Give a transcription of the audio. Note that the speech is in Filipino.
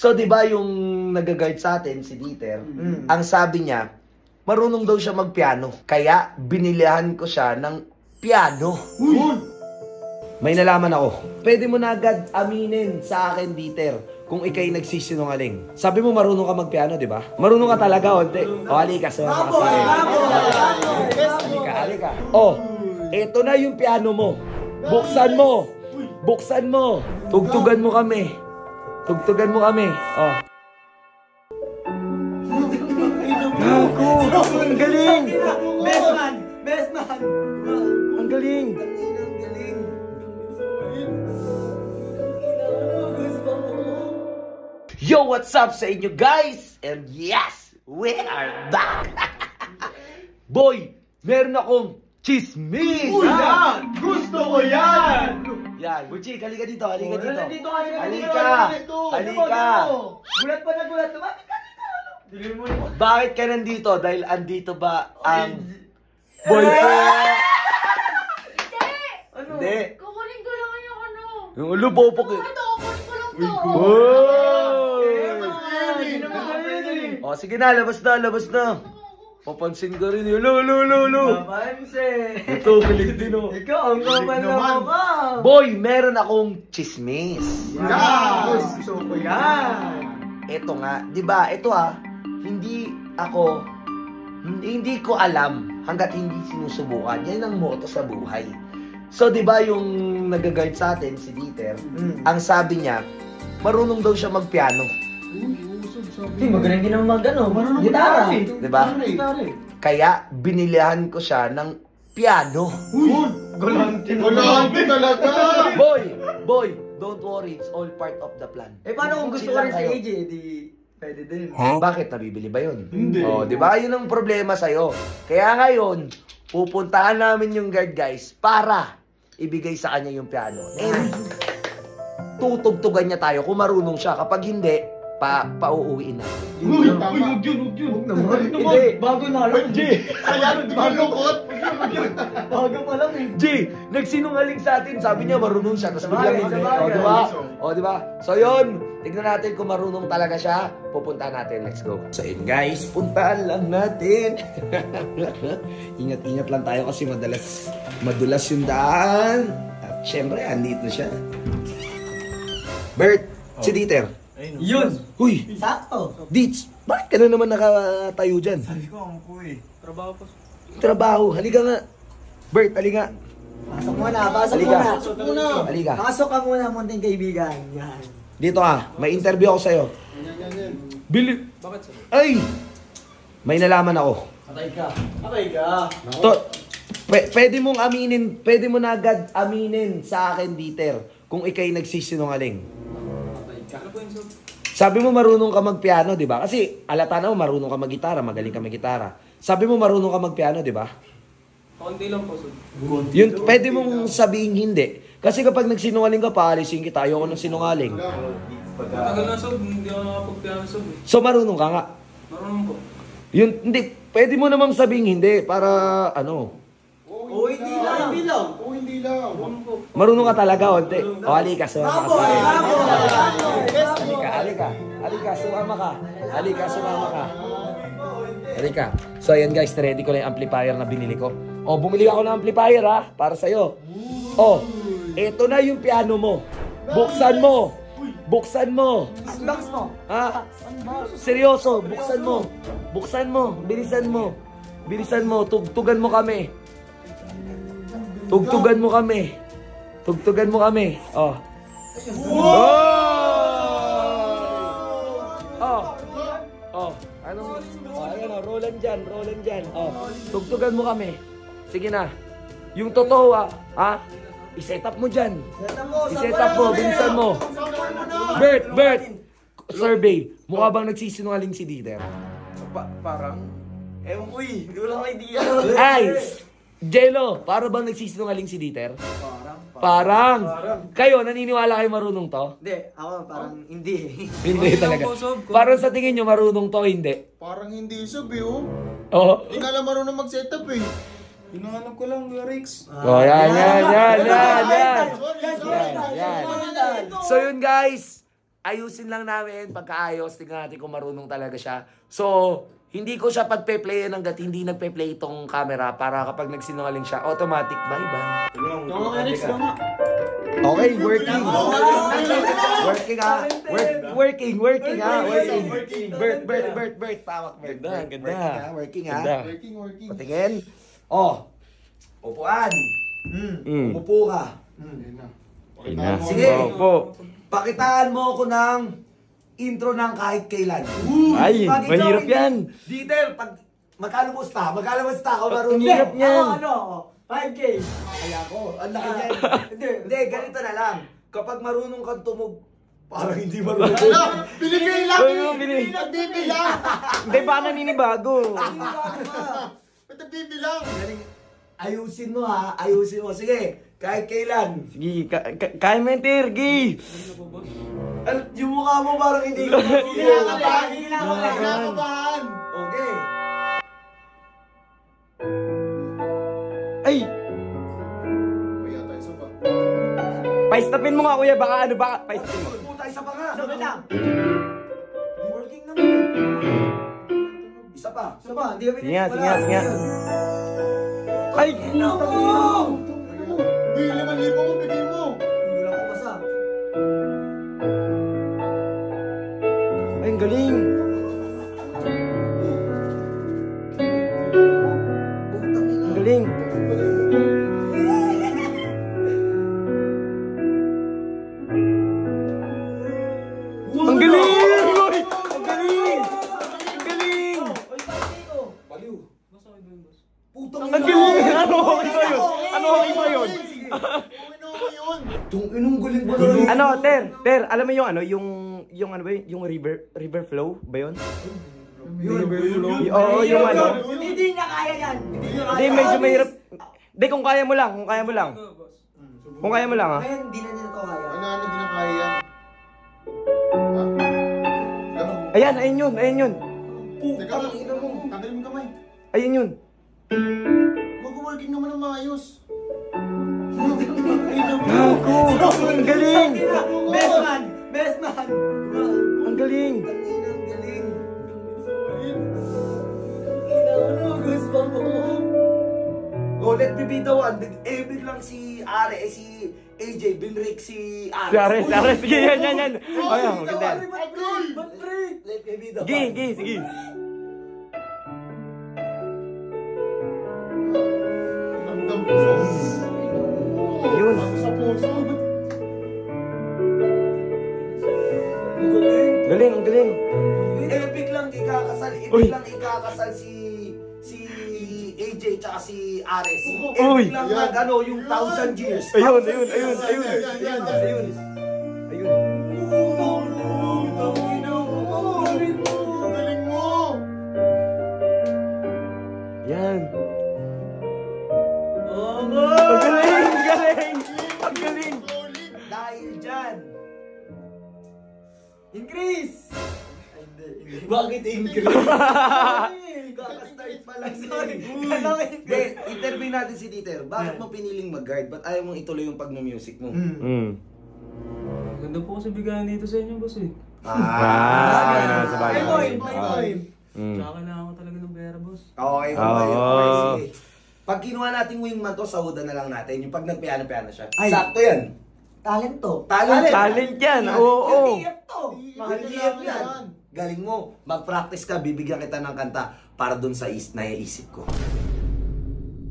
So, di ba yung nag-guard sa atin, si Dieter, ang sabi niya, marunong daw siya magpiano. Kaya, binilihan ko siya ng piano. May nalaman ako. Pwede mo na agad aminin sa akin, Dieter, kung ikay nagsisinungaling. Sabi mo marunong ka magpiano, di ba? Marunong ka talaga, onte. O, halika. Halika. O, eto na yung piano mo. Buksan mo. Buksan mo. Tugtugan mo kami. Tugtugan mo kami. Oh. Gago! Ang galing! Best man! Best man! Ang galing! Yo, what's up sa inyo guys? And yes, we are back! Boy, meron akong chismis! Yan! Gusto ko yan! Yan, Buchi, halika dito, halika dito. Nandito kasi Halika! Halika! Gulat pa na gulat. Bakit ka dito? Dili mo mo. Bakit ka nandito? Dahil andito ba ang boyfriend? Ano? Hindi. Kukunin ko lang yung ano. Yung ulubopok eh. Ito, kukunin ko lang to. O, sige na, labas na. Papansin ka rin yun. Lo. Papansin. Ito, Pilipino. Ikaw, ang kaman naman ka. Boy, meron akong chismis. Yan! Gusto ko yan! Ito nga, di ba? Ito hindi ko alam hanggat hindi sinusubukan. Yan ang motto sa buhay. So, di ba yung nag-guard sa atin, si Dieter, ang sabi niya, marunong daw siya magpiano. Magaling din naman mag-ano. Gitara. Di ba? Kaya, binilihan ko siya ng piano. Galante talaga! Boy, don't worry. It's all part of the plan. Eh, paano kung gusto ko rin si AJ? Di, pwede din. Bakit? Nabibili ba yun? Hindi. O, di ba? Yun ang problema sa'yo. Kaya ngayon, pupuntahan namin yung guard, guys, para ibigay sa kanya yung piano. And, tutugtugan niya tayo kung marunong siya. Kapag hindi, pauuwiin na. Uy, tama. Huwag yun. Hindi. Bago na lang. Ayan, malungkot. Bago pa lang eh. G, nagsinungaling sa atin. Sabi niya marunong siya. Tapos biglang hindi. Sabagay. O, diba? O, diba? So, yun. Tignan natin kung marunong talaga siya. Pupuntahan natin. Let's go. So, yun guys. Puntahan lang natin. Ingat-ingat lang tayo kasi madulas yung daan. At syempre, andito siya. Bert, si Dieter. Yun. Huy, Sakto. Dietz, bakit ka na naman nakatayo dyan? Sabi ko, ang kuy. Trabaho pa. Trabaho, halika nga. Bert, halika. Pasok muna. Halika. Pasok ka muna, munting kaibigan. Yan. Dito may interview ako sa'yo. Yan. Billy. Bakit sa'yo? Ay! May nalaman ako. Atay ka. Pwede mo na agad aminin sa akin, Dieter, kung ikay nagsisinungaling. Sabi mo marunong ka magpiano, di ba? Kasi alata na mo marunong ka maggitara, magaling ka maggitara. Sabi mo marunong ka magpiano, di ba? Konti lang po, sir. Yun, pwede mong sabihin hindi. Kasi kapag nagsinungaling ka, paalisin kita. Ayoko ng sinungaling. Matagal na, sir. Hindi ako nakapagpiano, sir. So marunong ka nga. Marunong po. Yun, hindi. Pwede mo namang sabihin hindi para ano. O, hindi lang. Marunong po. Marunong ka talaga, onte. O, halika, sumama ka. Halika, sumama ka. Halika. So, ayan guys, ready ko na yung amplifier na binili ko. O, bumili ako ng amplifier ha, para sa'yo. O, eto na yung piano mo. Buksan mo. Unbox mo. Ha? Seryoso, buksan mo. Bilisan mo. Tugtugan mo kami. Oh. Ayan, roland dyan. Oh, tugtugan mo kami. Sige na. Yung totoo i-set up mo dyan. I-set up mo, bilisan mo. Bert, survey. Mukha bang nagsisinungaling si Dieter? Parang, ewan ko hindi ko lang idea. Ay! Jello, para bang nagsisinungaling si Dieter? Parang. Kayo, naniniwala kayo marunong to? Hindi, ako parang hindi. Hindi talaga. Parang sa tingin nyo marunong to, hindi? Parang hindi sabi oh. Oo. Hindi nga lang marunong mag-setup eh. Hinahanap ko lang, lyrics. Yan. Sorry. So yun guys, ayusin lang namin. Pagkaayos, tingnan natin kung marunong talaga siya. So, hindi ko siya pagpe-play hanggat hindi nagpe-play itong camera para kapag nagsinungaling siya, automatic, bye-bye. Okay, working. Working ha. Working ha. Working. Bert. Tawag, Bert. Ganda. Working ha. Ganda. Working. Patingin. Oh. Upuan. Umupo ka. Ayun na. Okay na. Sige. Opo. Pakitaan mo ako ng intro ng kahit kailan. Ay, Pag ikaw mahirap hindi- yan. Detail, pag magkano musta ako marunong. Ang hirap niyan. Ako, 5K. Kaya ko, ang laki niyan. Hindi, ganito na lang. Kapag marunong kang tumog, parang hindi marunong. Binibigay lang! Oo, binibigay. Nagbibilang! Hindi, baka naninibago. Ba't nagbibilang? Ayusin mo ha, ayusin mo. Sige, kahit kailan. Sige, kaya mo yan, Ter. Gi. Yung mukha mo parang hindi ka Kinakabahan! Okay. Ay, Kaya tayo sa ba? paistapin mo nga, kuya. Baka paistapin mo. Puta, isa pa nga. Sabi lang. Working naman. Isa pa. Isa pa, hindi kami Sige nga. Ay, Uy, 5,000 mo, bigay mo! Hindi lang ko basa. ay, ang galing. Ang galing. Ang galing! Uy! Ang galing! Ang galing! Baliw. Putang Ang galing! Ano okay ba yun? Ano okay ba yun? Okay yun! Itong inong galing ba na? Ano, Ter, alam mo yung ano, yung ano ba yun? Yung river flow ba yun? Oo, yung ano. Hindi niya kaya yan. Hindi, medyo mahirap. Hindi, kung kaya mo lang. Kung kaya mo lang ha. Ngayon, hindi na niya ito kaya. Ano, di na kaya yan. Ayun yun. Teka lang, tanggalin mo yung kamay. Ayun yun. Mag-working naman ng maayos. Gago! Ang galing! Best man! Best man! Ang galing! Ang galing. Ano, gusto mo? Oh, let me be the one. Biglang si Are, si AJ, binrake si Are. Si Ares. Sige, yan. Ayun, maganda. Let me be the one. Sige. Ramdam ko. Yun. Ako sa puso. Galing. Ang galing. Biglang Uy. ikakasal si AJ tsaka si Ares. Uy. Biglang yung 1,000 years. Ayun. Ayun. Galing mo! Yan. Oh, Ang galing. Dahil dyan. increase! Bakit increase? Kakastart pa lang Hindi, interview natin si Dieter. Bakit mo piniling mag-guard? Ba't ayaw mong ituloy yung pag-music mo? Ganda po kasi bigayan dito sa inyo, boss eh. Sa bagay. May point. Tsaka kailangan ko talaga ng pera, boss. Okay. Sige. Pag kinuha natin wingman to, sahudan na lang natin. Yung pag nagpiano-piano siya. Ay. Sakto yan. Talent to. Talent yan. Oo. Iiyak to. Mahirap yan. Galing mo. Mag-practice ka, bibigyan kita ng kanta para dun sa naiisip ko.